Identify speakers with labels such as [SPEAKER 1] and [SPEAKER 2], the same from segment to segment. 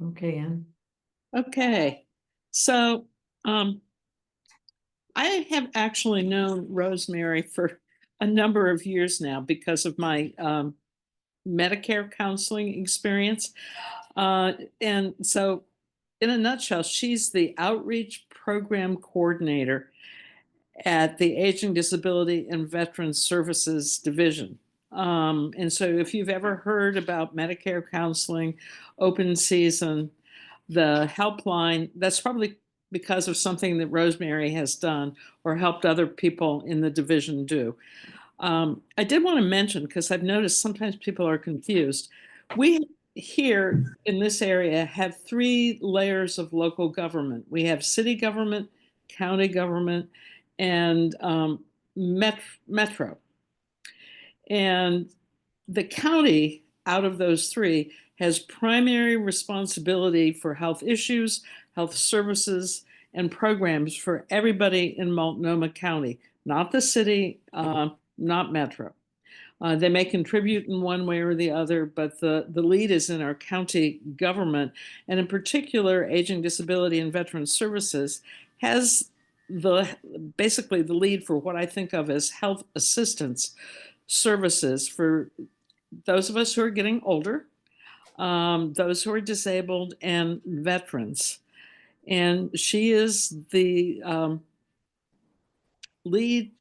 [SPEAKER 1] Okay, Ann.
[SPEAKER 2] Okay, so I have actually known Rosemary for a number of years now because of my Medicare counseling experience. And so, in a nutshell, she's the outreach program coordinator at the Aging, Disability and Veterans Services Division. And so, if you've ever heard about Medicare counseling, open season, the helpline, that's probably because of something that Rosemary has done or helped other people in the division do. I did want to mention, because I've noticed sometimes people are confused. We here in this area have three layers of local government. We have city government, county government, and metro. And the county, out of those three, has primary responsibility for health issues, health services, and programs for everybody in Multnomah County, not the city, not metro. They may contribute in one way or the other, but the lead is in our county government. And in particular, Aging, Disability, and Veterans Services has basically the lead for what I think of as health assistance services for those of us who are getting older, those who are disabled, and veterans. And she is the lead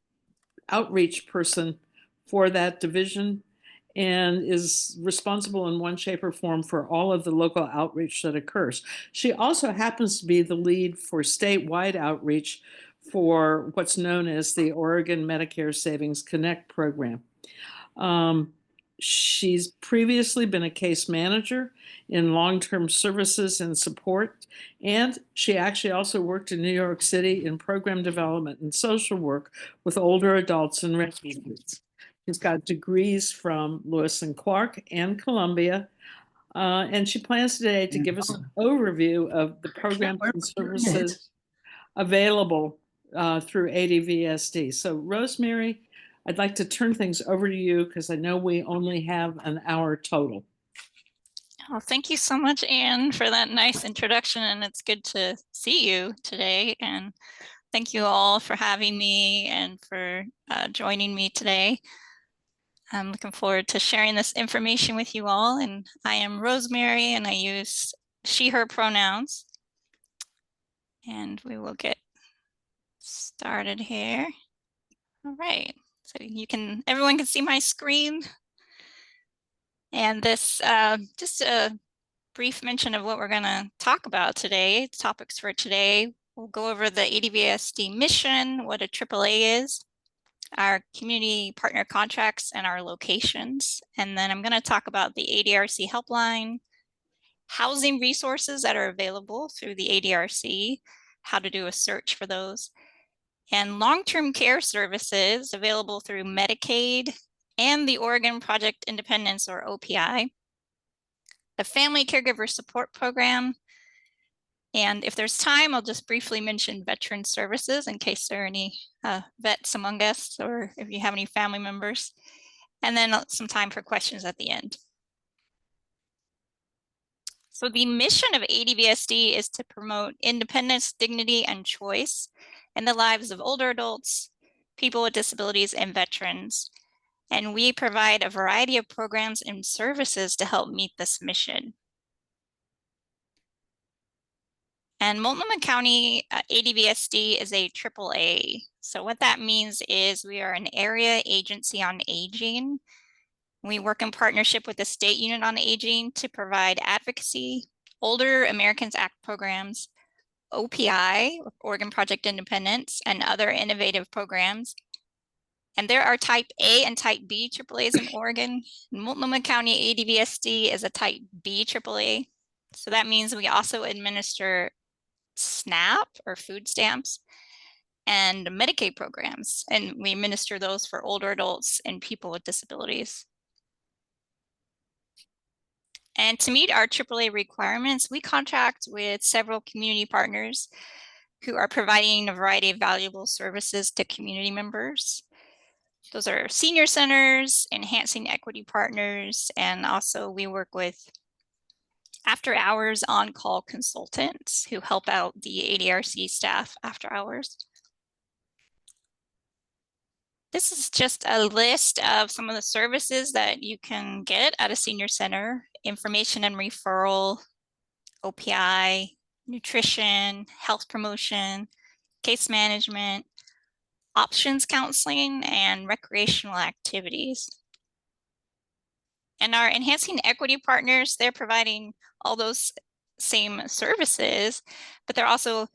[SPEAKER 2] outreach person for that division and is responsible in one shape or form for all of the local outreach that occurs. She also happens to be the lead for statewide outreach for what's known as the Oregon Medicare Savings Connect program. She's previously been a case manager in long-term services and support, and she actually also worked in New York City in program development and social work with older adults and refugees. She's got degrees from Lewis and Clark and Columbia, and she plans today to give us an overview of the programs and services available through ADVSD. So, Rosemary, I'd like to turn things over to you because I know we only have an hour total.
[SPEAKER 3] Well, thank you so much, Anne, for that nice introduction, and it's good to see you today. And thank you all for having me and for joining me today. I'm looking forward to sharing this information with you all. And I am Rosemary, and I use she, her pronouns. And we will get started here. All right, so everyone can see my screen. And this, just a brief mention of what we're going to talk about today. Topics for today, we'll go over the ADVSD mission, what a AAA is, our community partner contracts, and our locations. And then I'm going to talk about the ADRC helpline, housing resources that are available through the ADRC, how to do a search for those, and long-term care services available through Medicaid and the Oregon Project Independence, or OPI, the Family Caregiver Support Program, and if there's time, I'll just briefly mention Veterans Services in case there are any vets among us, or if you have any family members, and then some time for questions at the end. So the mission of ADVSD is to promote independence, dignity, and choice in the lives of older adults, people with disabilities, and veterans. And we provide a variety of programs and services to help meet this mission. And Multnomah County ADVSD is a AAA. So what that means is we are an area agency on aging. We work in partnership with the State Unit on Aging to provide advocacy, Older Americans Act programs, OPI, Oregon Project Independence, and other innovative programs. And there are Type A and Type B AAAs in Oregon. Multnomah County ADVSD is a Type B AAA. So that means we also administer SNAP, or food stamps, and Medicaid programs. And we administer those for older adults and people with disabilities. And to meet our AAA requirements, we contract with several community partners who are providing a variety of valuable services to community members. Those are senior centers, enhancing equity partners, and also we work with after hours on-call consultants who help out the ADRC staff after hours. This is just a list of some of the services that you can get at a senior center: information and referral, OPI, nutrition, health promotion, case management, options counseling, and recreational activities. And our enhancing equity partners, they're providing all those same services, but they're also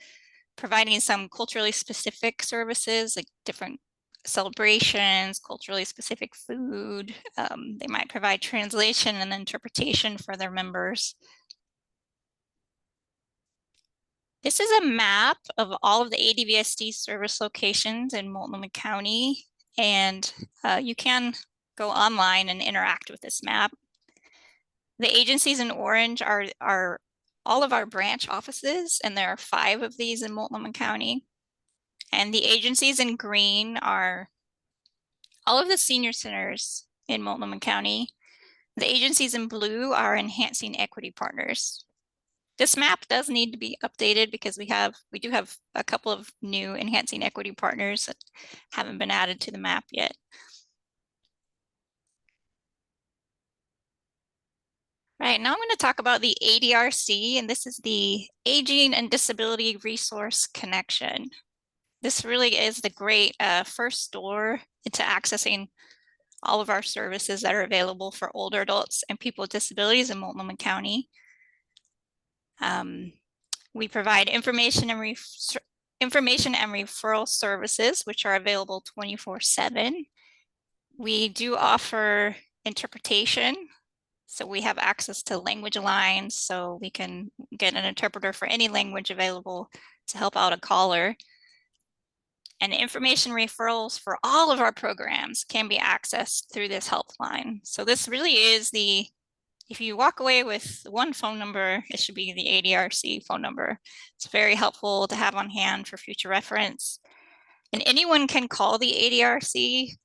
[SPEAKER 3] providing some culturally specific services, like different celebrations, culturally specific food. They might provide translation and interpretation for their members. This is a map of all of the ADVSD service locations in Multnomah County, and you can go online and interact with this map. The agencies in orange are all of our branch offices, and there are 5 of these in Multnomah County. And the agencies in green are all of the senior centers in Multnomah County. The agencies in blue are enhancing equity partners. This map does need to be updated because we do have a couple of new enhancing equity partners that haven't been added to the map yet. Right, now I'm going to talk about the ADRC, and this is the Aging and Disability Resource Connection. This really is the great first door into accessing all of our services that are available for older adults and people with disabilities in Multnomah County. We provide information and referral services, which are available 24/7. We do offer interpretation. So we have access to language lines, so we can get an interpreter for any language available to help out a caller. And information referrals for all of our programs can be accessed through this helpline. So this really is if you walk away with one phone number, it should be the ADRC phone number. It's very helpful to have on hand for future reference. And anyone can call the ADRC.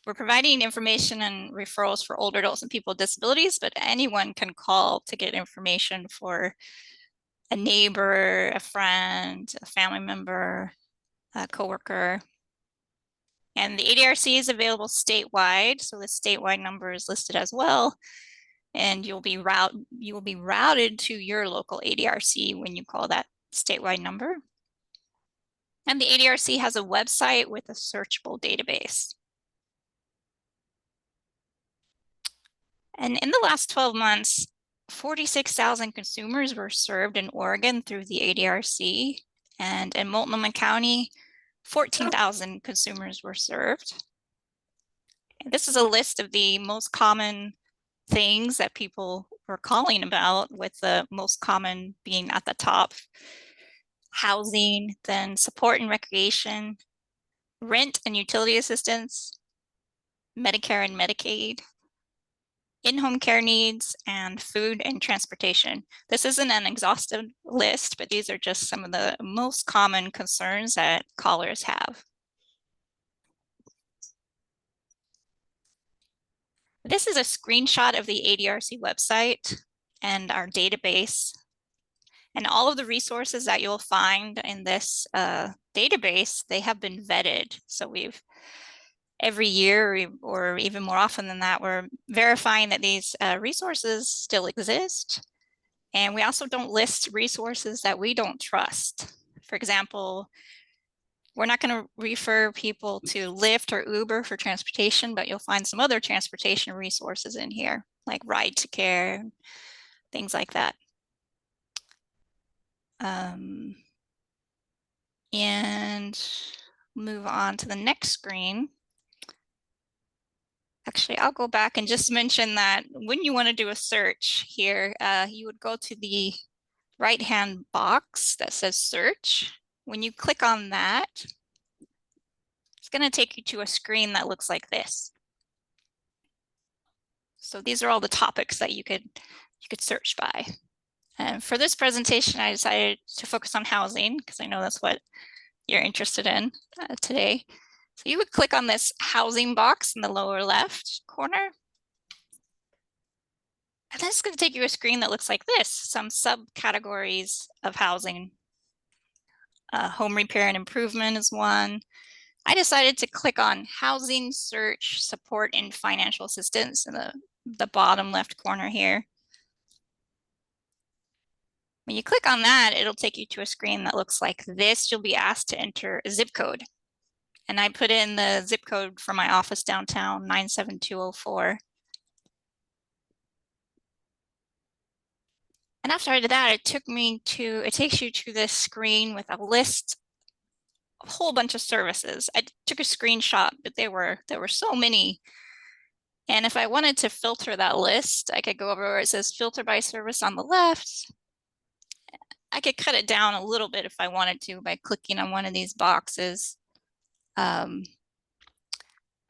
[SPEAKER 3] We're providing information and referrals for older adults and people with disabilities, but anyone can call to get information for a neighbor, a friend, a family member, a coworker. And the ADRC is available statewide, so the statewide number is listed as well. And you will be routed to your local ADRC when you call that statewide number. And the ADRC has a website with a searchable database. And in the last 12 months, 46,000 consumers were served in Oregon through the ADRC, and in Multnomah County, 14,000 consumers were served. And this is a list of the most common things that people were calling about, with the most common being at the top: housing, then support and recreation, rent and utility assistance, Medicare and Medicaid, in-home care needs, and food and transportation. This isn't an exhaustive list, but these are just some of the most common concerns that callers have. This is a screenshot of the ADRC website and our database. And all of the resources that you'll find in this database, they have been vetted. So every year, or even more often than that, we're verifying that these resources still exist. And we also don't list resources that we don't trust. For example, we're not going to refer people to Lyft or Uber for transportation, but you'll find some other transportation resources in here, like Ride to Care, things like that. And move on to the next screen. Actually, I'll go back and just mention that when you want to do a search here, you would go to the right-hand box that says search. When you click on that, it's going to take you to a screen that looks like this. So these are all the topics that you could search by. And for this presentation, I decided to focus on housing because I know that's what you're interested in today. So you would click on this housing box in the lower left corner. And that's going to take you to a screen that looks like this, some subcategories of housing. Home repair and improvement is one. I decided to click on housing search support and financial assistance in the bottom left corner here. When you click on that, it'll take you to a screen that looks like this. You'll be asked to enter a zip code. And I put in the zip code for my office downtown, 97204. And after I did that, it takes you to this screen with a list, a whole bunch of services. I took a screenshot, but there were so many. And if I wanted to filter that list, I could go over where it says filter by service on the left. I could cut it down a little bit if I wanted to by clicking on one of these boxes. I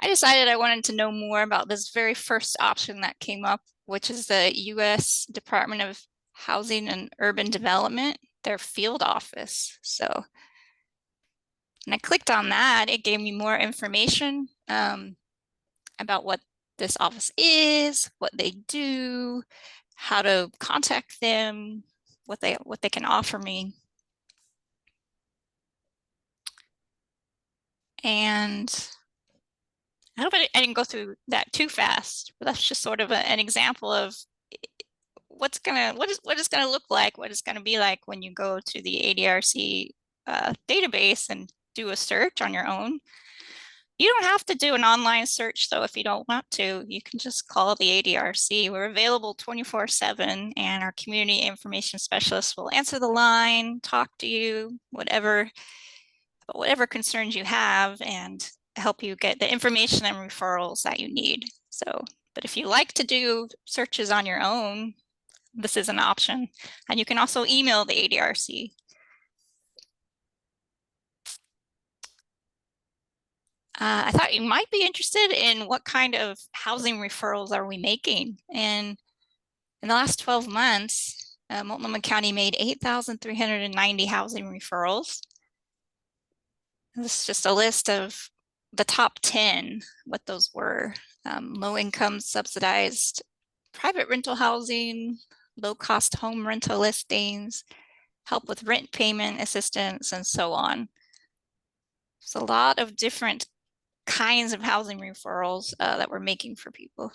[SPEAKER 3] decided I wanted to know more about this very first option that came up, which is the U.S. Department of Housing and Urban Development, their field office. So when I clicked on that, it gave me more information about what this office is, what they do, how to contact them, what they can offer me. And I hope I didn't go through that too fast, but that's just sort of an example of what it's gonna look like, what it's gonna be like when you go to the ADRC database and do a search on your own. You don't have to do an online search though if you don't want to. You can just call the ADRC. We're available 24/7, and our community information specialists will answer the line, talk to you, whatever concerns you have, and help you get the information and referrals that you need. So, but if you like to do searches on your own, this is an option. And you can also email the ADRC. I thought you might be interested in what kind of housing referrals are we making. And in the last 12 months, Multnomah County made 8,390 housing referrals. This is just a list of the top 10, what those were. Low-income subsidized private rental housing, low-cost home rental listings, help with rent payment assistance, and so on. There's a lot of different kinds of housing referrals that we're making for people.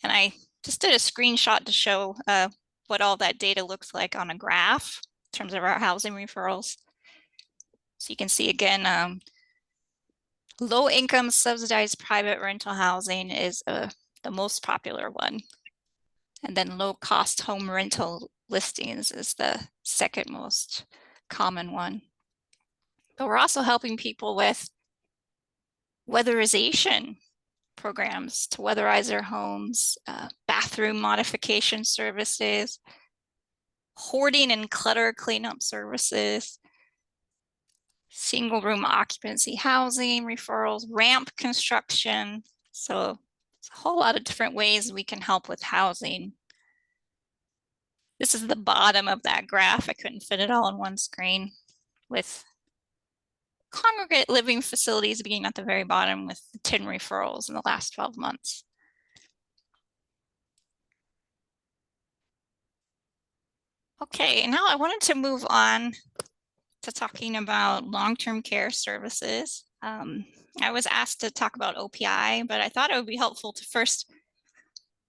[SPEAKER 3] And I just did a screenshot to show what all that data looks like on a graph in terms of our housing referrals. So you can see again, low income subsidized private rental housing is the most popular one. And then low cost home rental listings is the second most common one. But we're also helping people with weatherization programs to weatherize their homes, bathroom modification services, hoarding and clutter cleanup services, single room occupancy housing referrals, ramp construction. So it's a whole lot of different ways we can help with housing. This is the bottom of that graph. I couldn't fit it all on one screen, with congregate living facilities being at the very bottom with 10 referrals in the last 12 months. Okay, now I wanted to move on to talking about long-term care services. I was asked to talk about OPI, but I thought it would be helpful to first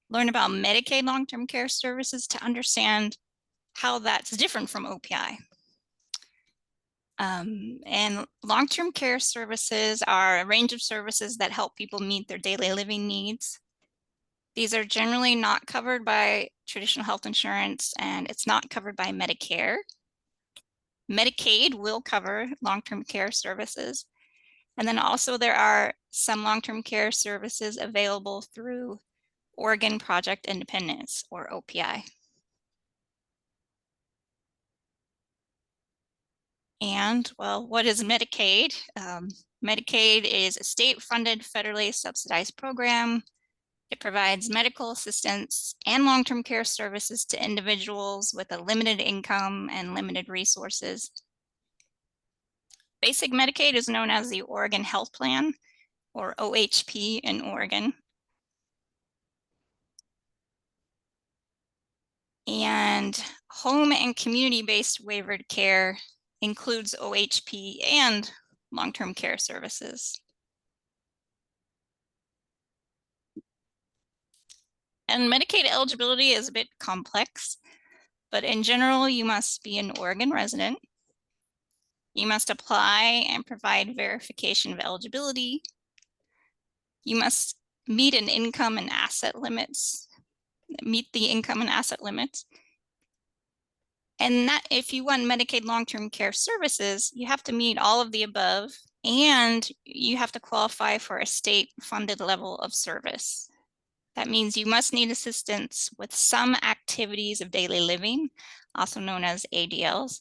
[SPEAKER 3] learn about Medicaid long-term care services to understand how that's different from OPI. And long-term care services are a range of services that help people meet their daily living needs. These are generally not covered by traditional health insurance, and it's not covered by Medicare. Medicaid will cover long-term care services. And then also there are some long-term care services available through Oregon Project Independence, or OPI. And well, what is Medicaid? Medicaid is a state-funded, federally subsidized program. It provides medical assistance and long-term care services to individuals with a limited income and limited resources. Basic Medicaid is known as the Oregon Health Plan, or OHP in Oregon. And home and community-based waivered care includes OHP and long-term care services. And Medicaid eligibility is a bit complex, but in general, you must be an Oregon resident. You must apply and provide verification of eligibility. You must meet the income and asset limits. And that if you want Medicaid long-term care services, you have to meet all of the above, and you have to qualify for a state-funded level of service. That means you must need assistance with some activities of daily living, also known as ADLs.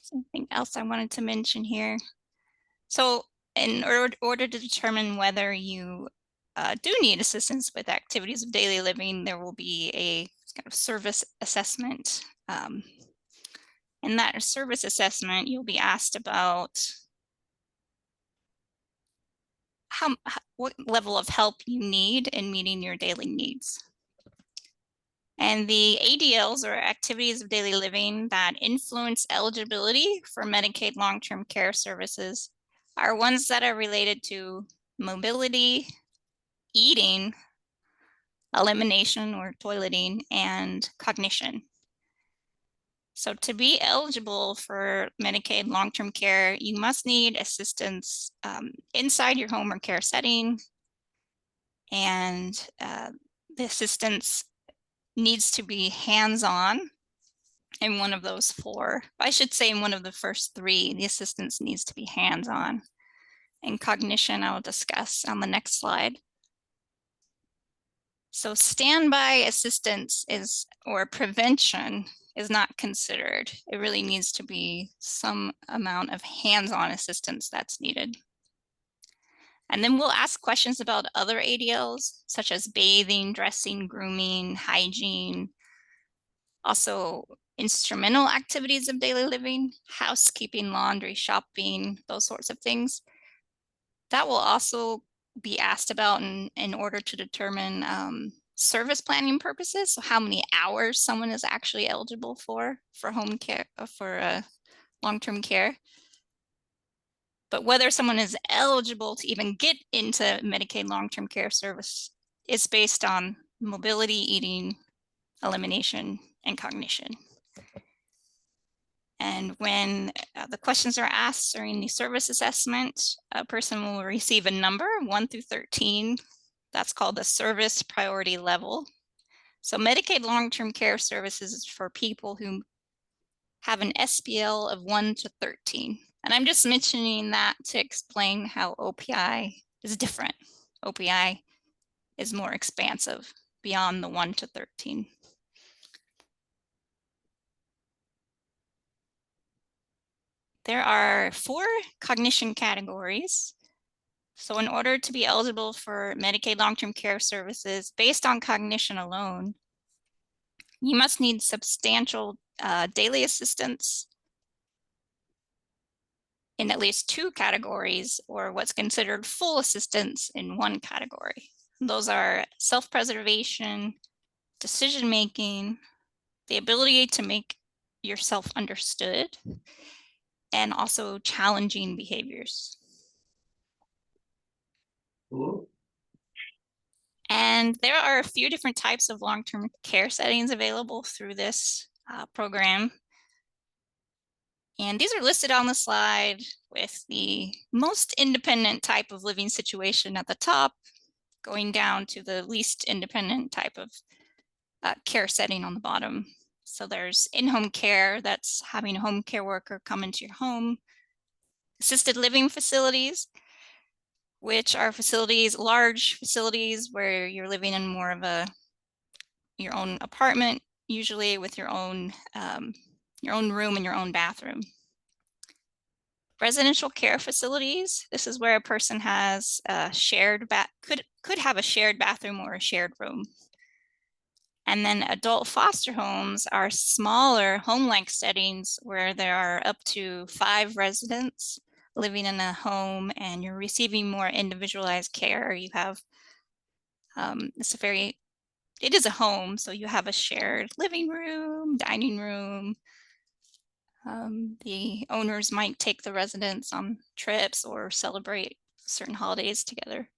[SPEAKER 3] Something else I wanted to mention here. So in order to determine whether you do need assistance with activities of daily living, there will be a kind of service assessment. In that service assessment, you'll be asked about what level of help you need in meeting your daily needs. And the ADLs, or activities of daily living, that influence eligibility for Medicaid long-term care services are ones that are related to mobility, eating, elimination or toileting, and cognition. So to be eligible for Medicaid long-term care, you must need assistance inside your home or care setting, and the assistance needs to be hands-on in one of those four. I should say in one of the first three, the assistance needs to be hands-on. And cognition I will discuss on the next slide. So standby assistance or prevention is not considered. It really needs to be some amount of hands-on assistance that's needed. And then we'll ask questions about other ADLs, such as bathing, dressing, grooming, hygiene, also instrumental activities of daily living, housekeeping, laundry, shopping, those sorts of things. That will also be asked about in order to determine service planning purposes. So how many hours someone is actually eligible for home care, for long-term care. But whether someone is eligible to even get into Medicaid long-term care service is based on mobility, eating, elimination, and cognition. And when the questions are asked during the service assessment, a person will receive a number 1 through 13. That's called the service priority level. So Medicaid long-term care services is for people who have an SPL of 1 to 13. And I'm just mentioning that to explain how OPI is different. OPI is more expansive beyond the 1 to 13. There are 4 cognition categories. So in order to be eligible for Medicaid long-term care services based on cognition alone, you must need substantial daily assistance in at least 2 categories, or what's considered full assistance in 1 category. Those are self-preservation, decision-making, the ability to make yourself understood, and also challenging behaviors. Cool. And there are a few different types of long-term care settings available through this program. And these are listed on the slide with the most independent type of living situation at the top, going down to the least independent type of care setting on the bottom. So there's in-home care, that's having a home care worker come into your home. Assisted living facilities, which are facilities, large facilities where you're living in more of your own apartment, usually with your own room and your own bathroom. Residential care facilities, this is where a person has a could have a shared bathroom or a shared room. And then adult foster homes are smaller home-like settings where there are up to 5 residents living in a home and you're receiving more individualized care. You have It is a home, so you have a shared living room, dining room. The owners might take the residents on trips or celebrate certain holidays together.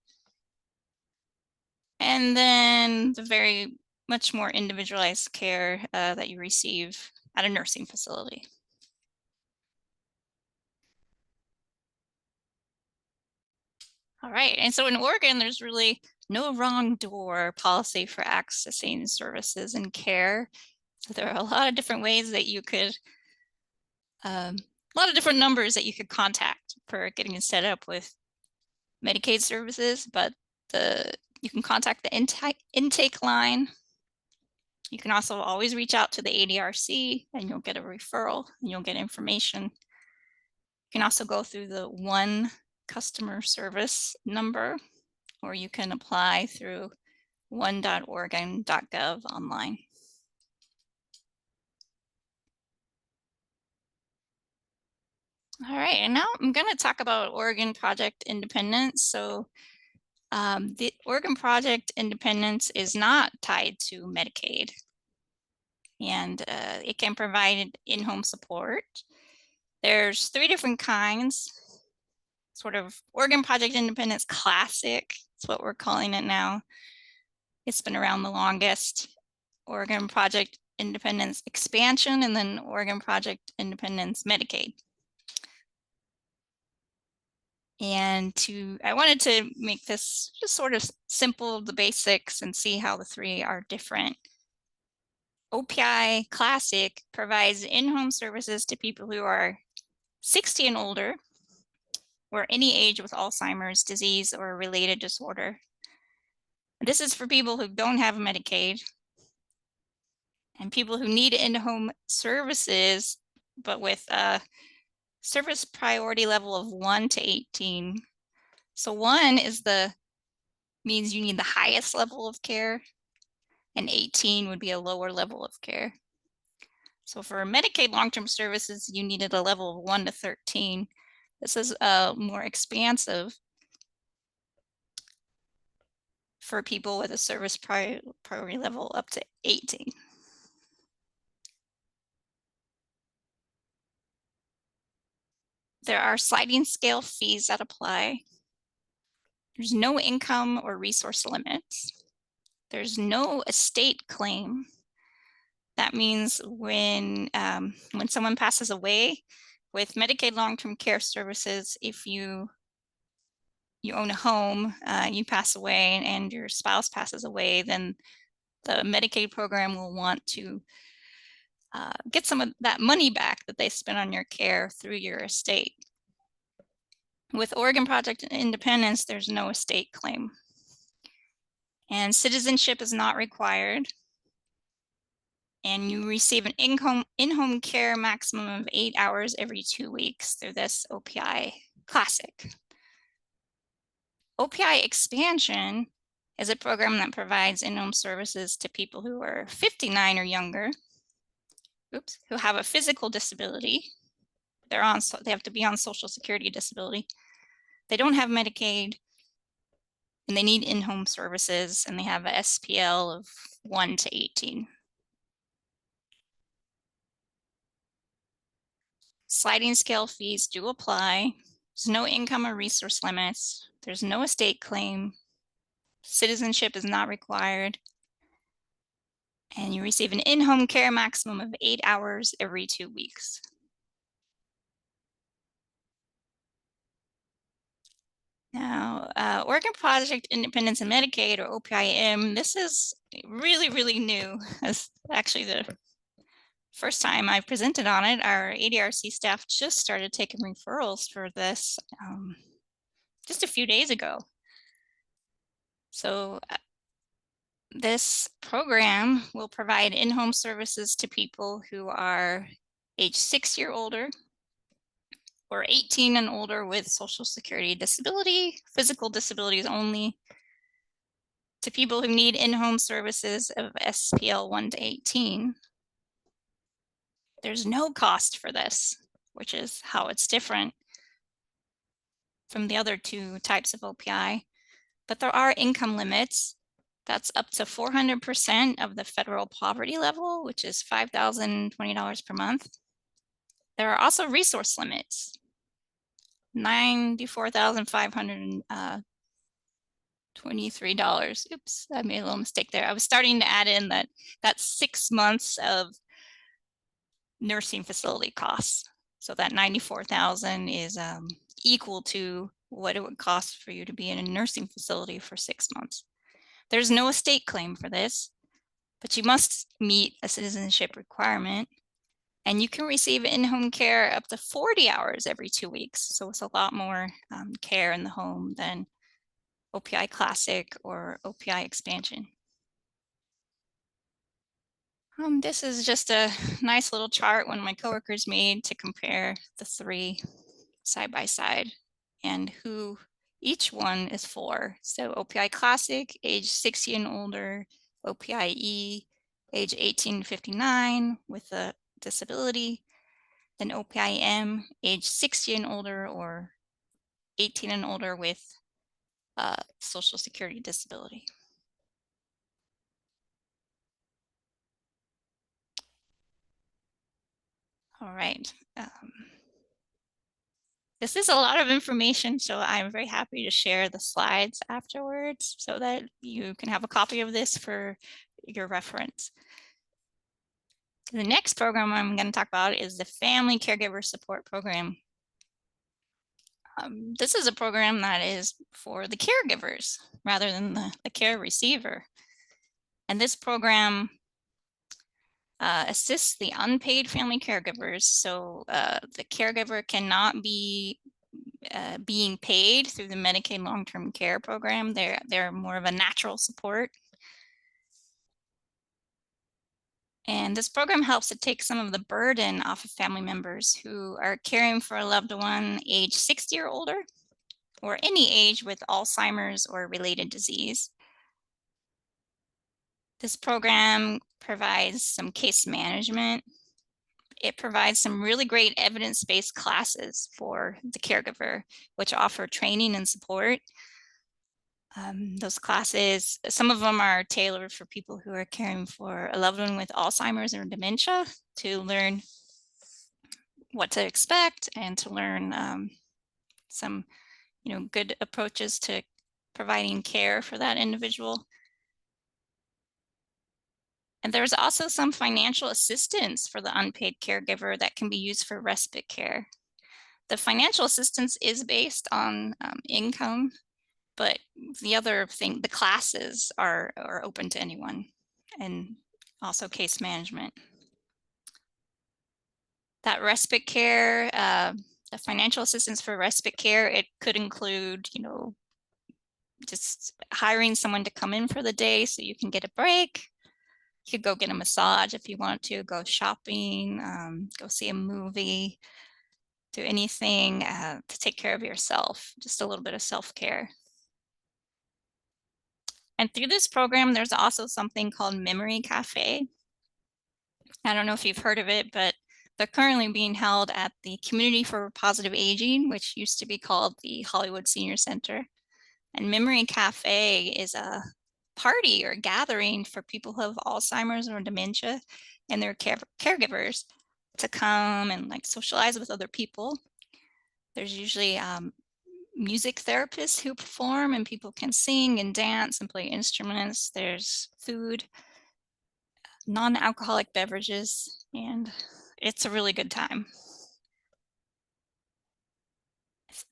[SPEAKER 3] And then the very much more individualized care that you receive at a nursing facility. All right, and so in Oregon, there's really no wrong door policy for accessing services and care. So there are a lot of different ways that you could, a lot of different numbers that you could contact for getting set up with Medicaid services, but you can contact the intake line. You can also always reach out to the ADRC and you'll get a referral and you'll get information. You can also go through the one customer service number, or you can apply through one.oregon.gov online. All right, and now I'm going to talk about Oregon Project Independence. So the Oregon Project Independence is not tied to Medicaid, and it can provide in-home support. There's 3 different kinds. Sort of Oregon Project Independence Classic, that's what we're calling it now. It's been around the longest. Oregon Project Independence Expansion, and then Oregon Project Independence Medicaid. And I wanted to make this just sort of simple, the basics, and see how the 3 are different. OPI Classic provides in-home services to people who are 60 and older, or any age with Alzheimer's disease or a related disorder. This is for people who don't have Medicaid and people who need in-home services, but with a service priority level of 1 to 18. So 1 means you need the highest level of care, and 18 would be a lower level of care. So for Medicaid long-term services, you needed a level of 1 to 13. This is more expansive for people with a service priority level up to 18. There are sliding scale fees that apply. There's no income or resource limits. There's no estate claim. That means when someone passes away with Medicaid long-term care services, if you own a home, you pass away and your spouse passes away, then the Medicaid program will want to get some of that money back that they spent on your care through your estate. With Oregon Project Independence, there's no estate claim. And citizenship is not required. And you receive an in-home care maximum of 8 hours every 2 weeks through this OPI Classic. OPI Expansion is a program that provides in-home services to people who are 59 or younger, who have a physical disability. They have to be on Social Security disability. They don't have Medicaid, and they need in-home services, and they have a SPL of 1 to 18. Sliding scale fees do apply. There's no income or resource limits. There's no estate claim. Citizenship is not required. And you receive an in-home care maximum of 8 hours every 2 weeks. Now, Oregon Project Independence and Medicaid, or OPIM, this is really, really new. It's actually the first time I presented on it. Our ADRC staff just started taking referrals for this just a few days ago. So this program will provide in-home services to people who are age 6 or older, or 18 and older with Social Security disability, physical disabilities only, to people who need in-home services of SPL 1 to 18. There's no cost for this, which is how it's different from the other 2 types of OPI, but there are income limits. That's up to 400% of the federal poverty level, which is $5,020 per month. There are also resource limits. $94,523. Oops, I made a little mistake there. I was starting to add in that that's 6 months of nursing facility costs. So that 94,000 is equal to what it would cost for you to be in a nursing facility for 6 months. There's no estate claim for this, but you must meet a citizenship requirement, and you can receive in-home care up to 40 hours every 2 weeks. So it's a lot more care in the home than OPI Classic or OPI Expansion. This is just a nice little chart one of my coworkers made to compare the three side by side and who each one is for. So OPI Classic, age 60 and older, OPI E, age 18 to 59 with a disability, then OPI M, age 60 and older or 18 and older with Social Security disability. All right. This is a lot of information, so I'm very happy to share the slides afterwards so that you can have a copy of this for your reference. The next program I'm going to talk about is the Family Caregiver Support Program. This is a program that is for the caregivers rather than the care receiver. And this program assists the unpaid family caregivers. So the caregiver cannot be being paid through the Medicaid long-term care program. They're more of a natural support. And this program helps to take some of the burden off of family members who are caring for a loved one age 60 or older, or any age with Alzheimer's or related disease. This program provides some case management. It provides some really great evidence-based classes for the caregiver, which offer training and support. Those classes, some of them are tailored for people who are caring for a loved one with Alzheimer's or dementia to learn what to expect and to learn some, good approaches to providing care for that individual. And there's also some financial assistance for the unpaid caregiver that can be used for respite care. The financial assistance is based on income, but the other thing, the classes are open to anyone, and also case management. That respite care, the financial assistance for respite care, it could include, just hiring someone to come in for the day so you can get a break. You could go get a massage if you want to, go shopping, go see a movie, do anything to take care of yourself, just a little bit of self-care. And through this program, there's also something called Memory Cafe. I don't know if you've heard of it, but they're currently being held at the Community for Positive Aging, which used to be called the Hollywood Senior Center. And Memory Cafe is a party or gathering for people who have Alzheimer's or dementia and their caregivers to come and socialize with other people. There's usually music therapists who perform, and people can sing and dance and play instruments. There's food, non-alcoholic beverages, and it's a really good time.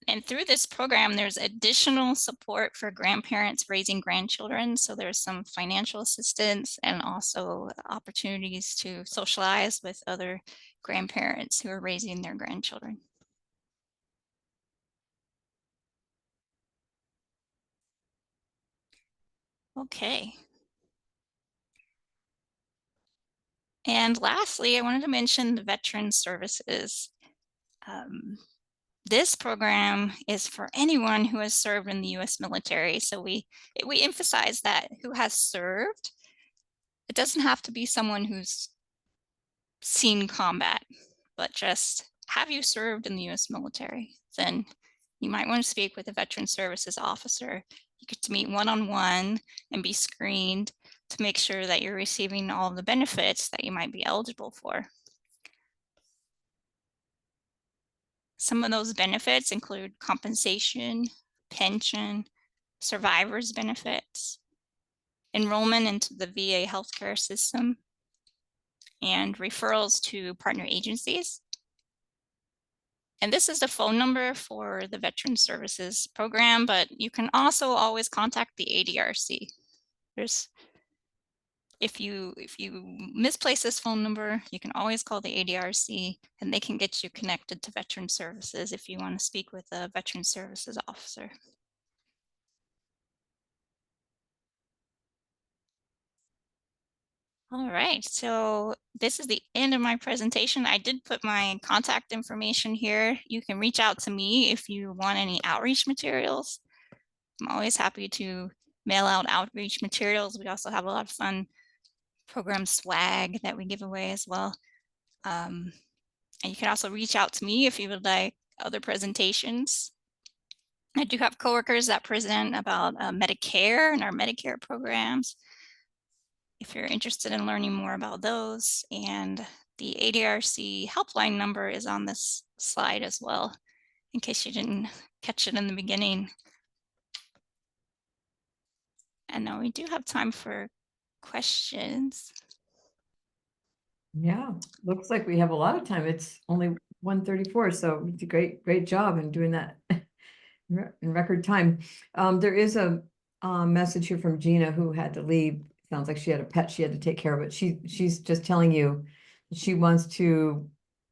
[SPEAKER 3] And through this program, there's additional support for grandparents raising grandchildren. So there's some financial assistance and also opportunities to socialize with other grandparents who are raising their grandchildren. Okay. And lastly, I wanted to mention the Veterans Services. This program is for anyone who has served in the U.S. military. So we emphasize that who has served. It doesn't have to be someone who's seen combat, but just have you served in the U.S. military? Then you might want to speak with a Veterans Services officer You get to meet one-on-one and be screened to make sure that you're receiving all of the benefits that you might be eligible for. Some of those benefits include compensation, pension, survivor's benefits, enrollment into the VA healthcare system, and referrals to partner agencies. And this is the phone number for the Veterans Services program, but you can also always contact the ADRC. If you misplace this phone number, you can always call the ADRC and they can get you connected to Veterans Services if you want to speak with a Veterans Services officer. All right, so this is the end of my presentation. I did put my contact information here. You can reach out to me if you want any outreach materials. I'm always happy to mail out outreach materials. We also have a lot of fun program swag that we give away as well. And you can also reach out to me if you would like other presentations. I do have coworkers that present about Medicare and our Medicare programs, if you're interested in learning more about those. And the ADRC helpline number is on this slide as well, in case you didn't catch it in the beginning. And now we do have time for questions.
[SPEAKER 1] Yeah, looks like we have a lot of time. It's only 1:34, so you did a great job in doing that in record time. There is a message here from Gina, who had to leave. Sounds like she had a pet she had to take care of, but she's just telling you she wants to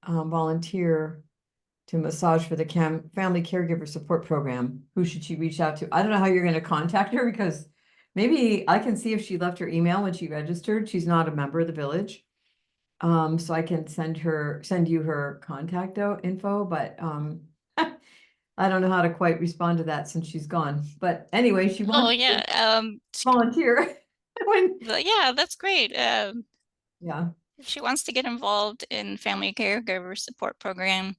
[SPEAKER 1] volunteer to massage for the family caregiver support program. Who should she reach out to? I don't know how you're going to contact her, because maybe I can see if she left her email when she registered. She's not a member of the village. So I can send you her contact info, but I don't know how to quite respond to that since she's gone. But anyway, she wants to volunteer.
[SPEAKER 3] Yeah, that's great.
[SPEAKER 1] Yeah.
[SPEAKER 3] If she wants to get involved in family caregiver support program,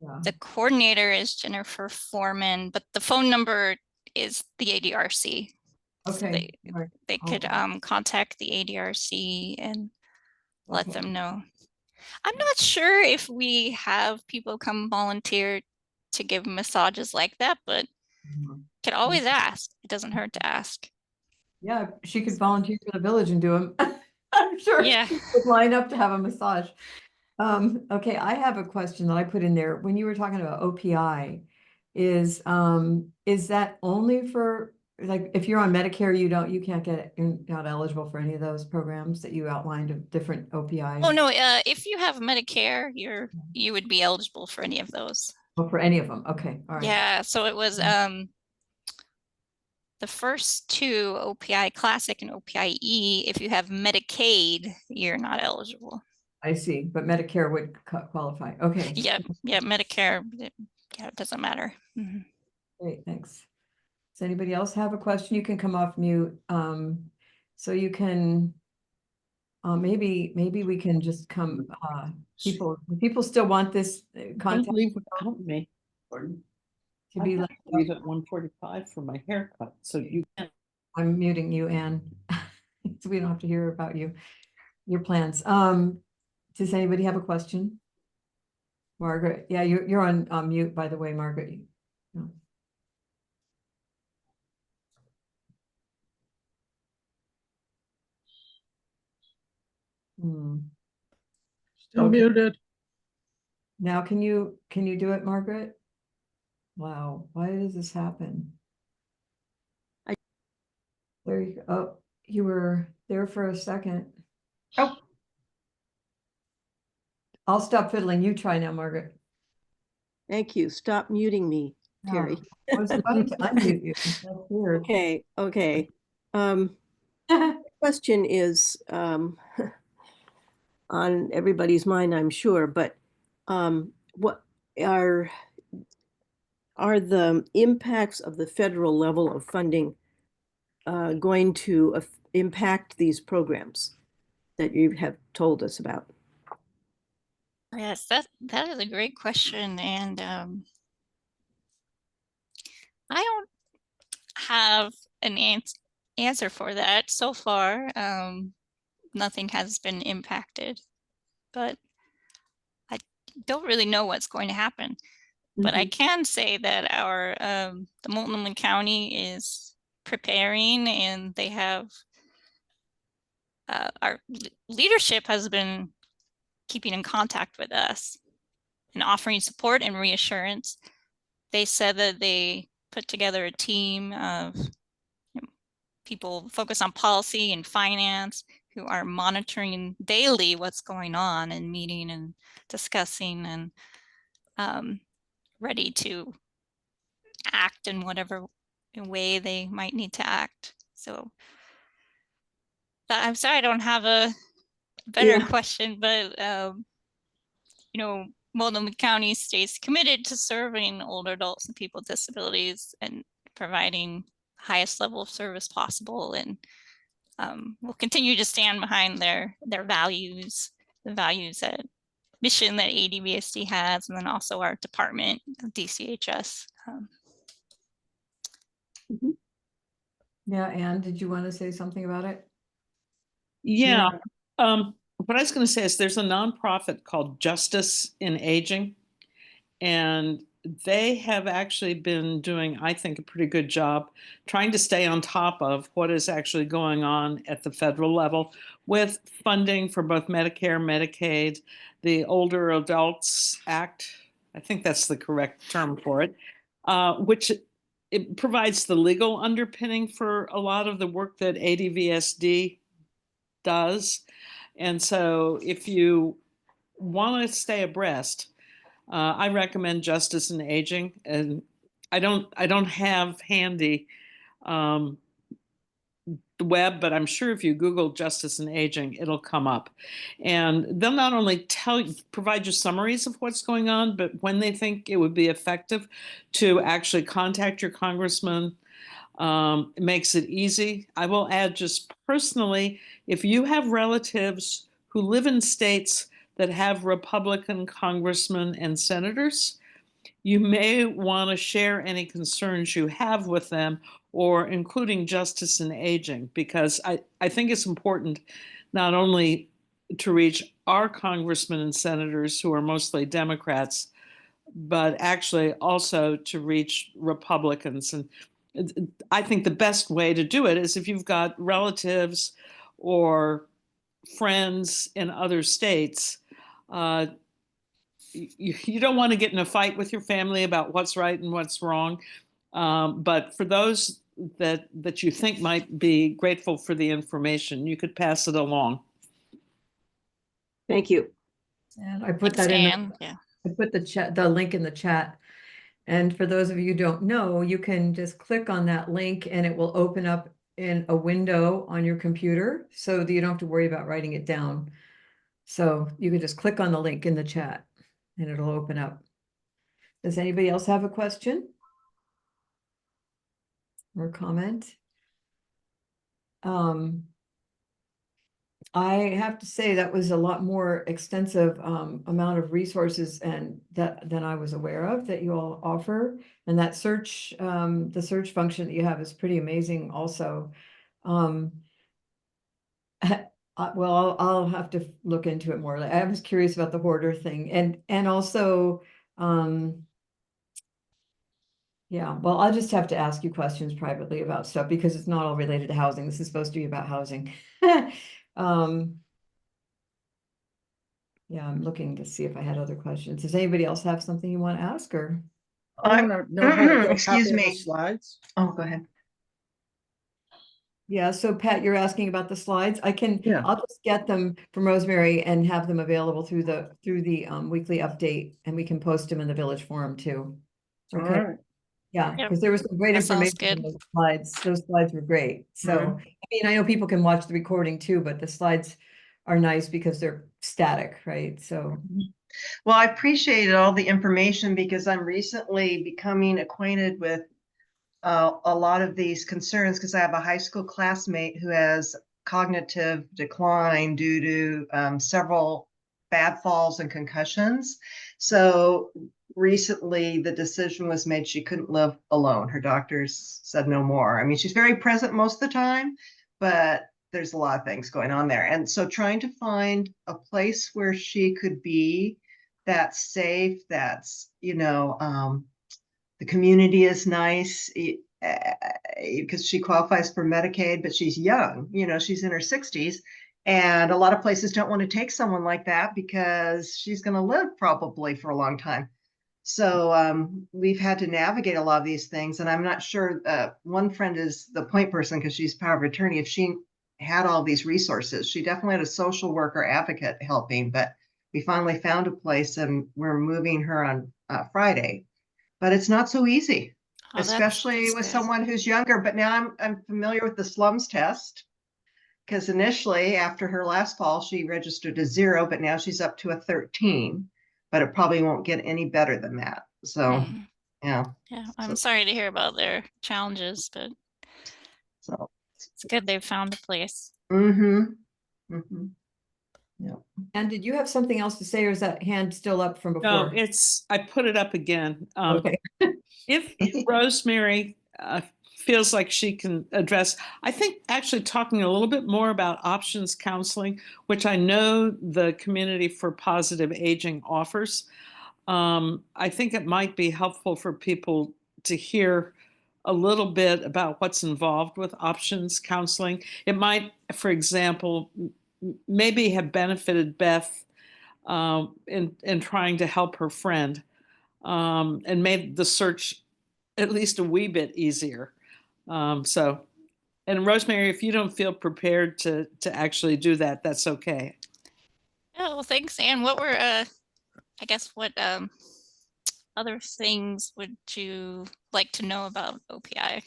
[SPEAKER 1] Yeah.
[SPEAKER 3] the coordinator is Jennifer Foreman, but the phone number is the ADRC.
[SPEAKER 1] Okay.
[SPEAKER 3] They could contact the ADRC and let them know. I'm not sure if we have people come volunteer to give massages like that, but can always ask. It doesn't hurt to ask.
[SPEAKER 1] Yeah, she could volunteer for the village and do them. I'm sure she would line up to have a massage. Okay, I have a question that I put in there. When you were talking about OPI, is that only for, like, if you're on Medicare, you can't you're not eligible for any of those programs that you outlined of different OPIs?
[SPEAKER 3] Oh no, if you have Medicare, you would be eligible for any of those.
[SPEAKER 1] Oh, for any of them. Okay, all right.
[SPEAKER 3] Yeah, so it was the first two, OPI Classic and OPI-E. If you have Medicaid, you're not eligible.
[SPEAKER 1] I see, but Medicare would qualify. Okay.
[SPEAKER 3] Yeah, Medicare, it doesn't matter. Mm-hmm.
[SPEAKER 1] Great, thanks. Does anybody else have a question? You can come off mute. So you can, maybe we can just come, people still want this contact.
[SPEAKER 2] Don't leave without me.
[SPEAKER 1] To be
[SPEAKER 2] like leave at 1:45 for my haircut, so you can.
[SPEAKER 1] I'm muting you, Anne, so we don't have to hear about your plans. Does anybody have a question? Margaret, yeah, you're on mute, by the way, Margaret. No.
[SPEAKER 4] Still muted.
[SPEAKER 1] Now, can you do it, Margaret? Wow, why does this happen? There you go. Oh, you were there for a second. Oh, I'll stop fiddling. You try now, Margaret.
[SPEAKER 5] Thank you. Stop muting me, Terry.
[SPEAKER 1] I was about to unmute you. That's weird.
[SPEAKER 5] Okay. Question is on everybody's mind, I'm sure, but what are the impacts of the federal level of funding going to impact these programs that you have told us about?
[SPEAKER 3] Yes, that is a great question, and have an answer for that so far. Nothing has been impacted, but I don't really know what's going to happen. But I can say that our the Multnomah County is preparing, and they have our leadership has been keeping in contact with us and offering support and reassurance. They said that they put together a team of people focused on policy and finance who are monitoring daily what's going on and meeting and discussing and ready to act in whatever way they might need to act. So I'm sorry I don't have a better question, but you know, Multnomah County stays committed to serving older adults and people with disabilities and providing highest level of service possible, and we'll continue to stand behind their values, the values that mission that ADVSD has, and then also our department of DCHS.
[SPEAKER 1] Yeah, Anne, did you want to say something about it?
[SPEAKER 2] Yeah. What I was going to say is there's a nonprofit called Justice in Aging, and they have actually been doing, I think, a pretty good job trying to stay on top of what is actually going on at the federal level with funding for both Medicare, Medicaid, the Older Adults Act. I think that's the correct term for it, which it provides the legal underpinning for a lot of the work that ADVSD does. And so if you want to stay abreast, I recommend Justice in Aging, and I don't have handy the web, but I'm sure if you Google Justice in Aging, it'll come up. And they'll not only provide you summaries of what's going on, but when they think it would be effective to actually contact your congressman. It makes it easy. I will add, just personally, if you have relatives who live in states that have Republican congressmen and senators, you may want to share any concerns you have with them, or including Justice in Aging, because I think it's important not only to reach our congressmen and senators who are mostly Democrats, but actually also to reach Republicans. And I think the best way to do it is if you've got relatives or friends in other states. You don't want to get in a fight with your family about what's right and what's wrong. But for those that you think might be grateful for the information, you could pass it along.
[SPEAKER 5] Thank you.
[SPEAKER 1] And I put
[SPEAKER 3] Thanks,
[SPEAKER 1] that in.
[SPEAKER 3] Anne. Yeah.
[SPEAKER 1] I put the link in the chat. And for those of you who don't know, you can just click on that link and it will open up in a window on your computer so that you don't have to worry about writing it down. So you can just click on the link in the chat and it'll open up. Does anybody else have a question or comment? I have to say that was a lot more extensive amount of resources and than I was aware of that you all offer. And that search, the search function that you have is pretty amazing also. Well, I'll have to look into it more. I was curious about the hoarder thing and also, yeah, well, I'll just have to ask you questions privately about stuff because it's not all related to housing. This is supposed to be about housing. Yeah, I'm looking to see if I had other questions. Does anybody else have something you want to ask or?
[SPEAKER 4] I want to know how to get a
[SPEAKER 6] Excuse
[SPEAKER 4] copy of the
[SPEAKER 6] me.
[SPEAKER 4] slides.
[SPEAKER 6] Oh, go ahead.
[SPEAKER 1] Yeah, so Pat, you're asking about the slides.
[SPEAKER 4] Yeah.
[SPEAKER 1] I'll just get them from Rosemary and have them available through the weekly update, and we can post them in the village forum too.
[SPEAKER 4] All
[SPEAKER 1] Okay.
[SPEAKER 4] right.
[SPEAKER 1] Yeah,
[SPEAKER 3] Yep.
[SPEAKER 1] because there was some great
[SPEAKER 3] That sounds
[SPEAKER 1] information in
[SPEAKER 3] good.
[SPEAKER 1] those slides. Those slides were great. So,
[SPEAKER 4] Mhm.
[SPEAKER 1] I mean, I know people can watch the recording too, but the slides are nice because they're static, right? So,
[SPEAKER 6] Well, I appreciated all the information because I'm recently becoming acquainted with a lot of these concerns because I have a high school classmate who has cognitive decline due to several bad falls and concussions. So recently the decision was made she couldn't live alone. Her doctors said no more. I mean, she's very present most of the time, but there's a lot of things going on there. And so trying to find a place where she could be that's safe, that's, the community is nice, because she qualifies for Medicaid, but she's young, she's in her 60s. And a lot of places don't want to take someone like that because she's going to live probably for a long time. So we've had to navigate a lot of these things. And I'm not sure, one friend is the point person because she's power of attorney. If she had all these resources, she definitely had a social worker advocate helping, but we finally found a place and we're moving her on Friday. But it's not so easy,
[SPEAKER 3] Oh,
[SPEAKER 6] especially
[SPEAKER 3] that's
[SPEAKER 6] with
[SPEAKER 3] good.
[SPEAKER 6] someone who's younger. But now I'm familiar with the slums test because initially after her last fall, she registered a 0, but now she's up to a 13, but it probably won't get any better than that. So, yeah.
[SPEAKER 3] Yeah, I'm
[SPEAKER 6] So,
[SPEAKER 3] sorry to hear about their challenges, but
[SPEAKER 6] so,
[SPEAKER 3] it's good they've found a place.
[SPEAKER 6] Yeah.
[SPEAKER 1] And did you have something else to say, or is that hand still up from
[SPEAKER 2] No,
[SPEAKER 1] before?
[SPEAKER 2] I put it up again.
[SPEAKER 1] Okay.
[SPEAKER 2] If Rosemary feels like she can address, I think actually talking a little bit more about options counseling, which I know the Community for Positive Aging offers. I think it might be helpful for people to hear a little bit about what's involved with options counseling. It might, for example, maybe have benefited Beth in trying to help her friend, and made the search at least a wee bit easier. And Rosemary, if you don't feel prepared to actually do that, that's okay.
[SPEAKER 3] Oh, well, thanks, Anne. What were I guess what other things would you like to know about OPI?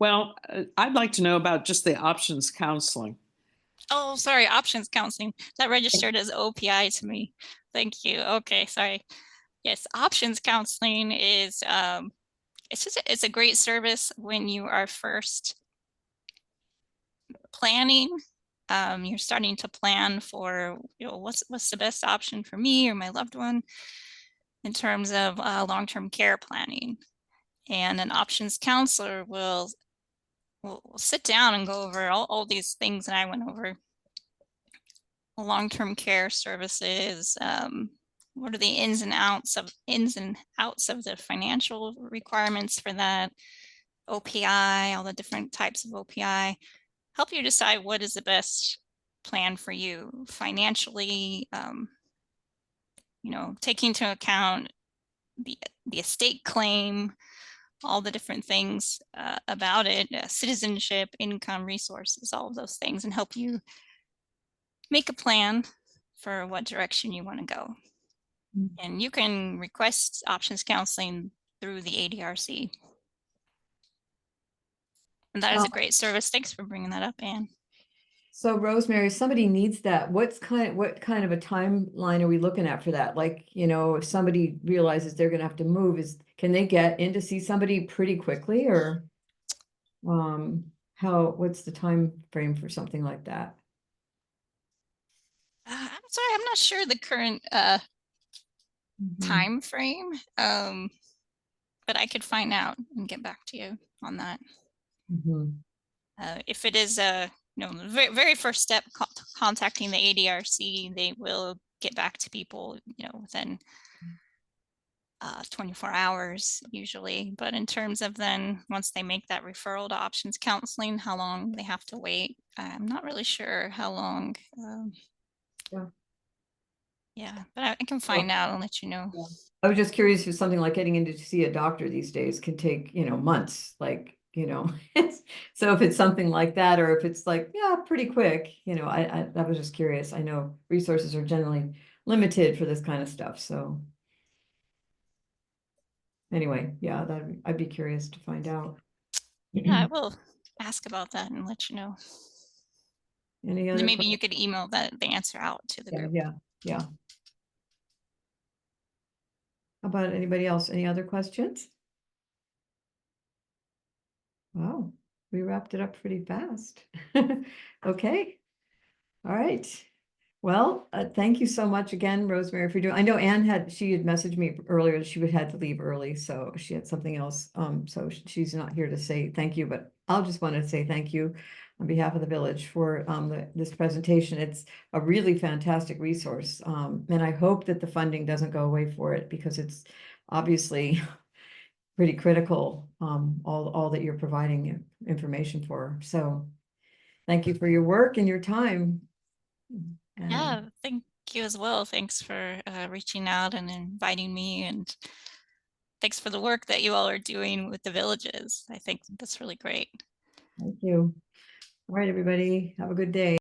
[SPEAKER 2] Well, I'd like to know about just the options counseling.
[SPEAKER 3] Oh, sorry, options counseling. That registered as OPI to me. Thank you. Okay, sorry. Yes, options counseling is it's a great service when you are first planning. You're starting to plan for, what's the best option for me or my loved one in terms of long-term care planning. And an options counselor will sit down and go over all these things that I went over. Long-term care services, what are the ins and outs of the financial requirements for that, OPI, all the different types of OPI, help you decide what is the best plan for you financially, taking into account the estate claim, all the different things about it, citizenship, income, resources, all of those things, and help you make a plan for what direction you want to go. And you can request options counseling through the ADRC. And that is a great service. Thanks for bringing that up, Anne.
[SPEAKER 1] So Rosemary, if somebody needs that, what kind of a timeline are we looking at for that? Like, if somebody realizes they're gonna have to move, can they get in to see somebody pretty quickly, or what's the time frame for something like that?
[SPEAKER 3] I'm sorry, I'm not sure the current time frame, but I could find out and get back to you on that. If it is the very first step, contacting the ADRC, they will get back to people, within 24 hours usually. But in terms of then, once they make that referral to options counseling, how long they have to wait, I'm not really sure how long. Yeah, but I can find out and let you know.
[SPEAKER 1] I was just curious if something like getting in to see a doctor these days can take, months, like, so if it's something like that, or if it's like, yeah, pretty quick, I was just curious. I know resources are generally limited for this kind of stuff, so. Anyway, yeah, I'd be curious to find out.
[SPEAKER 3] Yeah, I will ask about that and let you know.
[SPEAKER 1] Any
[SPEAKER 3] And
[SPEAKER 1] other
[SPEAKER 3] then maybe you could email the answer out to the group.
[SPEAKER 1] Yeah. How about anybody else? Any other questions? Wow, we wrapped it up pretty fast. Okay. All right. Well, thank you so much again, Rosemary, for doing, I know she had messaged me earlier, she would had to leave early, so she had something else. So she's not here to say thank you, but I'll just want to say thank you on behalf of the village for this presentation. It's a really fantastic resource. And I hope that the funding doesn't go away for it because it's obviously pretty critical, all that you're providing information for. So thank you for your work and your time. And
[SPEAKER 3] Yeah, thank you as well. Thanks for reaching out and inviting me, and thanks for the work that you all are doing with the villages. I think that's really great.
[SPEAKER 1] thank you. All right, everybody, have a good day.